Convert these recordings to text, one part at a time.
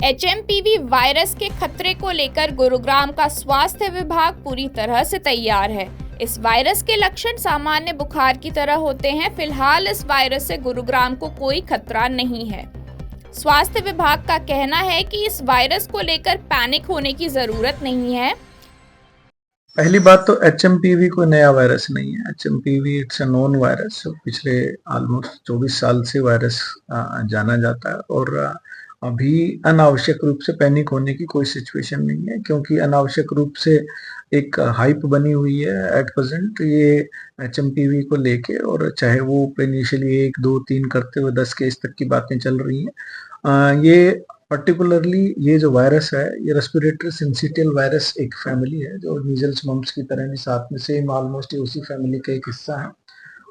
HMPV virus के खतरे को लेकर गुरुग्राम का स्वास्थ्य विभाग पूरी तरह से तैयार है। इस वायरस के लक्षण सामान्य बुखार की तरह होते हैं। फिलहाल इस वायरस से गुरुग्राम को कोई खतरा नहीं है। स्वास्थ्य विभाग का कहना है कि इस वायरस को लेकर पैनिक होने की जरूरत नहीं है। पहली बात तो एचएमपीवी कोई नया वायरस नहीं है। HMPV it's a known virus. पिछले ऑलमोस्ट 24 साल से वायरस जाना जाता है और अभी अनावश्यक रूप से पैनिक होने की कोई सिचुएशन नहीं है, क्योंकि अनावश्यक रूप से एक हाइप बनी हुई है एट प्रेजेंट ये एचएमपीवी को लेके, और चाहे वो इनिशियली 1, 2, 3 करते हुए 10 केस तक की बातें चल रही हैं। ये पर्टिकुलरली ये जो वायरस है ये रेस्पिरेटरी सिंसिटियल वायरस एक फैमिली है जो मीजल्स मम्प्स की तरह नहीं, साथ में सेम ऑलमोस्ट ये उसी फैमिली का एक हिस्सा है।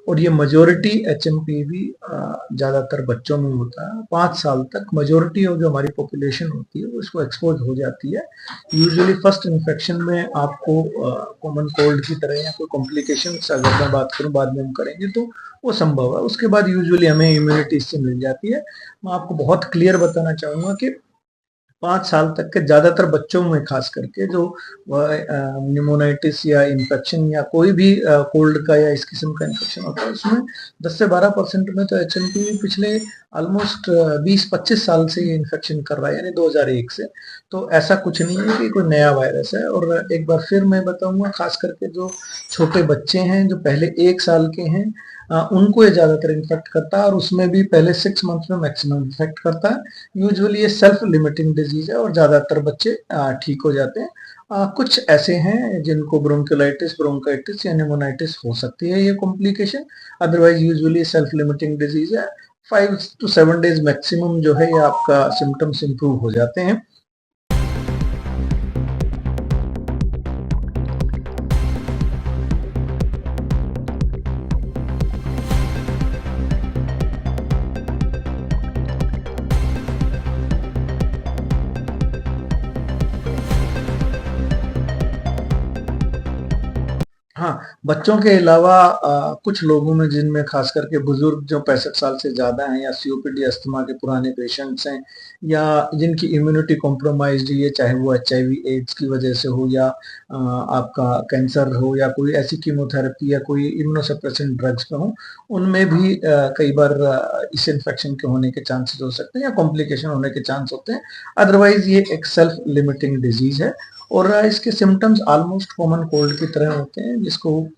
और ये मेजोरिटी एचएमपीवी ज़्यादातर बच्चों में होता है। 5 साल तक मेजोरिटी ऑफ जो हमारी पॉपुलेशन होती है वो इसको एक्सपोज हो जाती है। यूजुअली फर्स्ट इन्फेक्शन में आपको कॉमन कोल्ड की तरह या कोई कॉम्प्लिकेशंस, अगर मैं बात करूं बाद में हम करेंगे तो वो संभव है। उसके बाद यूजुअली हमें इम्यूनिटी इससे मिल जाती है। मैं आपको बहुत क्लियर बताना चाहूँगा कि 5 साल तक के ज़्यादातर बच्चों में खास करके जो निमोनाइटिस या इन्फेक्शन या कोई भी कोल्ड का या इस किस्म का इन्फेक्शन होता है, उसमें 10 से 12% में तो एचएमपीवी पिछले ऑलमोस्ट 20-25 साल से ये इन्फेक्शन कर रहा है, यानी 2001 से। तो ऐसा कुछ नहीं है कि कोई नया वायरस है। और एक बार फिर मैं बताऊंगा, खास करके जो छोटे बच्चे हैं जो पहले 1 साल के हैं उनको ये ज़्यादातर इन्फेक्ट करता है, और उसमें भी पहले 6 मंथ में मैक्सिमम इन्फेक्ट करता है। यूजुअली ये सेल्फ लिमिटिंग डिजीज है और ज़्यादातर बच्चे ठीक हो जाते हैं। कुछ ऐसे हैं जिनको ब्रोंकोलाइटिस, ब्रोंकाइटिस या निमोनाइटिस हो सकती है ये complication. Otherwise usually self limiting disease है। 5 to 7 डेज मैक्सिमम जो है ये आपका सिम्टम्स इंप्रूव हो जाते हैं। हाँ, बच्चों के अलावा कुछ लोगों में, जिनमें खास करके बुजुर्ग जो 65 साल से ज़्यादा हैं, या सीओपीडी अस्थमा के पुराने पेशेंट्स हैं, या जिनकी इम्यूनिटी कॉम्प्रोमाइज्ड है, चाहे वो एचआईवी एड्स की वजह से हो या आपका कैंसर हो या कोई ऐसी कीमोथेरेपी या कोई इम्यूनोसप्रेसेंट ड्रग्स पे हो, उनमें भी कई बार इस इन्फेक्शन के होने के चांसेस हो सकते हैं या कॉम्प्लिकेशन होने के चांस होते हैं। अदरवाइज ये एक सेल्फ लिमिटिंग डिजीज है और इसके सिम्टम्स ऑलमोस्ट कॉमन कोल्ड की तरह होते हैं, जिसको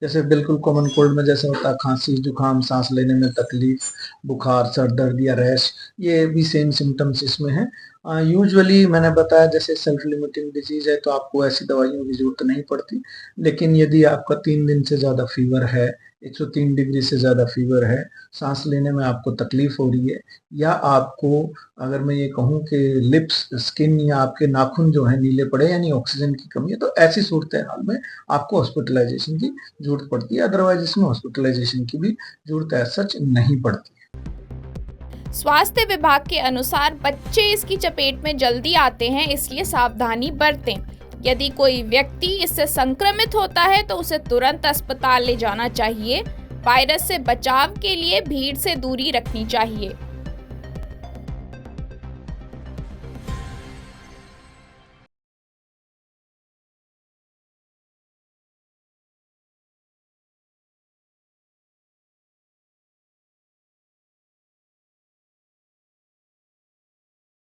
जैसे बिल्कुल कॉमन कोल्ड में जैसे होता है खांसी, जुकाम, सांस लेने में तकलीफ, बुखार, सर दर्द या रैश, ये भी सेम सिम्टम्स इसमें हैं। यूजुअली मैंने बताया जैसे सेल्फ लिमिटिंग डिजीज है तो आपको ऐसी दवाइयों की जरूरत नहीं पड़ती, लेकिन यदि आपका 3 दिन से ज़्यादा फीवर है, 103 डिग्री से ज़्यादा फीवर है, सांस लेने में आपको तकलीफ हो रही है, या आपको अगर मैं ये कहूँ कि लिप्स, स्किन या आपके नाखून जो है नीले पड़े यानी ऑक्सीजन की कमी है, तो ऐसी सूरत हाल में आपको हॉस्पिटलाइजेशन की जरूरत पड़ती है। अदरवाइज इसमें हॉस्पिटलाइजेशन की भी जरूरत एज सच नहीं पड़ती। स्वास्थ्य विभाग के अनुसार बच्चे इसकी चपेट में जल्दी आते हैं, इसलिए सावधानी बरतें। यदि कोई व्यक्ति इससे संक्रमित होता है तो उसे तुरंत अस्पताल ले जाना चाहिए। वायरस से बचाव के लिए भीड़ से दूरी रखनी चाहिए।